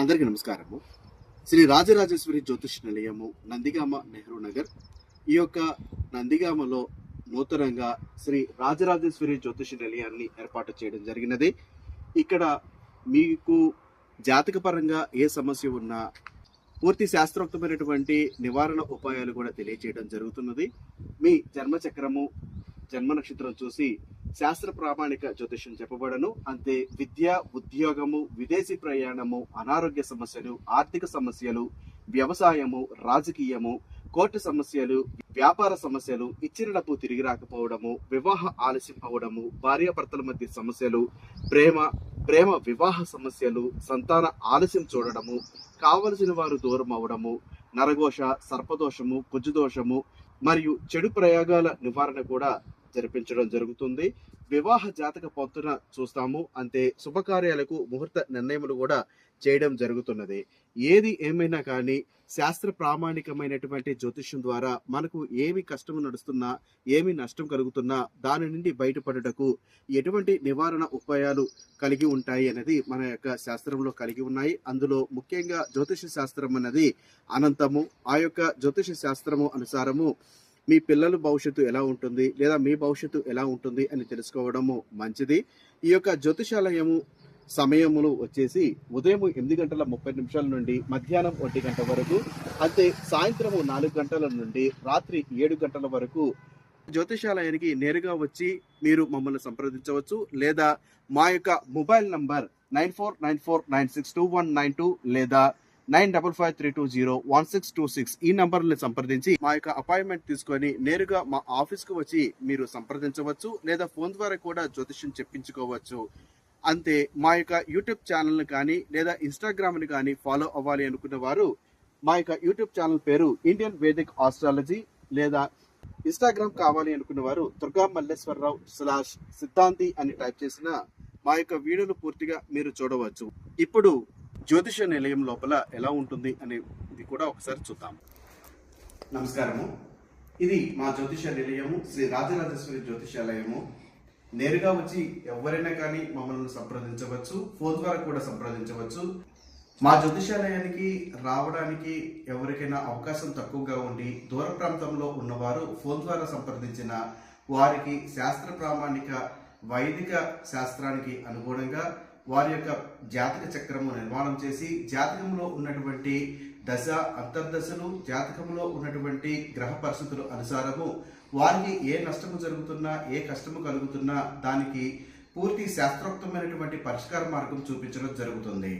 అందరికీ నమస్కారము. శ్రీ రాజరాజేశ్వరి జ్యోతిష్ నిలయము, నందిగామ, నెహ్రూ నగర్. ఈ యొక్క నందిగామలో నూతనంగా శ్రీ రాజరాజేశ్వరి జ్యోతిష్ నిలయాన్ని ఏర్పాటు చేయడం జరిగినది. ఇక్కడ మీకు జాతకపరంగా ఏ సమస్య ఉన్నా పూర్తి శాస్త్రోక్తమైనటువంటి నివారణ ఉపాయాలు కూడా తెలియజేయడం జరుగుతున్నది. మీ జన్మచక్రము, జన్మ నక్షత్రం చూసి శాస్త్ర ప్రామాణిక జ్యోతిష్యం చెప్పబడను. అంతే విద్య, ఉద్యోగము, విదేశీ ప్రయాణము, అనారోగ్య సమస్యలు, ఆర్థిక సమస్యలు, వ్యవసాయము, రాజకీయము, కోర్టు సమస్యలు, వ్యాపార సమస్యలు, ఇచ్చిన డబ్బు తిరిగి రాకపోవడము, వివాహ ఆలస్యం అవడము, భార్యాభర్తల మధ్య సమస్యలు, ప్రేమ వివాహ సమస్యలు, సంతాన ఆలస్యం చూడడము, కావలసిన వారు దూరం అవడము, నరఘోష, సర్పదోషము, కుజదోషము మరియు చెడు ప్రయోగాల నివారణ కూడా జరిపించడం జరుగుతుంది. వివాహ జాతక పొంతున చూస్తాము. అంతే శుభకార్యాలకు ముహూర్త నిర్ణయములు కూడా చేయడం జరుగుతున్నది. ఏది ఏమైనా కానీ శాస్త్ర ప్రామాణికమైనటువంటి జ్యోతిష్యం ద్వారా మనకు ఏమి కష్టం నడుస్తున్నా, ఏమి నష్టం కలుగుతున్నా దాని నుండి బయటపడుటకు ఎటువంటి నివారణ ఉపాయాలు కలిగి ఉంటాయి అనేది మన యొక్క శాస్త్రంలో కలిగి ఉన్నాయి. అందులో ముఖ్యంగా జ్యోతిష శాస్త్రం అన్నది అనంతము. ఆ యొక్క జ్యోతిష శాస్త్రము అనుసారము మీ పిల్లల భవిష్యత్తు ఎలా ఉంటుంది, లేదా మీ భవిష్యత్తు ఎలా ఉంటుంది అని తెలుసుకోవడము మంచిది. ఈ యొక్క జ్యోతిషాలయము సమయములు వచ్చేసి ఉదయం 8:30 నుండి మధ్యాహ్నం 1 గంట వరకు, అంతే సాయంత్రము 4 గంటల నుండి రాత్రి 7 గంటల వరకు జ్యోతిషాలయానికి నేరుగా వచ్చి మీరు మమ్మల్ని సంప్రదించవచ్చు. లేదా మా యొక్క మొబైల్ నంబర్ 9494962192 లేదా 9553201626 ఈ నంబర్ని సంప్రదించి మా యొక్క అపాయింట్మెంట్ తీసుకొని నేరుగా మా ఆఫీస్కు వచ్చి మీరు సంప్రదించవచ్చు. లేదా ఫోన్ ద్వారా కూడా జ్యోతిష్యం చెప్పించుకోవచ్చు. అంతే మా యొక్క యూట్యూబ్ ఛానల్ని కానీ లేదా ఇన్స్టాగ్రామ్ని కానీ ఫాలో అవ్వాలి అనుకున్న వారు మా యొక్క యూట్యూబ్ ఛానల్ పేరు ఇండియన్ వేదిక్ ఆస్ట్రాలజీ, లేదా ఇన్స్టాగ్రామ్ కావాలి అనుకున్న వారు దుర్గా మల్లేశ్వరరావు /సిద్ధాంతి అని టైప్ చేసిన మా యొక్క వీడియోను పూర్తిగా మీరు చూడవచ్చు. ఇప్పుడు జ్యోతిష నిలయం లోపల ఎలా ఉంటుంది అనేది కూడా ఒకసారి చూద్దాం. నమస్కారము. ఇది మా జ్యోతిష నిలయము, శ్రీ రాజరాజేశ్వరి జ్యోతిషాలయము. నేరుగా వచ్చి ఎవరైనా కానీ మమ్మల్ని సంప్రదించవచ్చు. ఫోన్ ద్వారా కూడా సంప్రదించవచ్చు. మా జ్యోతిషాలయానికి రావడానికి ఎవరికైనా అవకాశం తక్కువగా ఉండి దూర ప్రాంతంలో ఉన్నవారు ఫోన్ ద్వారా సంప్రదించిన వారికి శాస్త్ర ప్రామాణిక వైదిక శాస్త్రానికి అనుగుణంగా వారి యొక్క జాతక చక్రము నిర్మాణం చేసి జాతకంలో ఉన్నటువంటి దశ అంతర్దశలు, జాతకంలో ఉన్నటువంటి గ్రహ పరిస్థితుల అనుసారము వారికి ఏ నష్టము జరుగుతున్నా, ఏ కష్టము కలుగుతున్నా దానికి పూర్తి శాస్త్రోక్తమైనటువంటి పరిష్కార మార్గం చూపించడం జరుగుతుంది.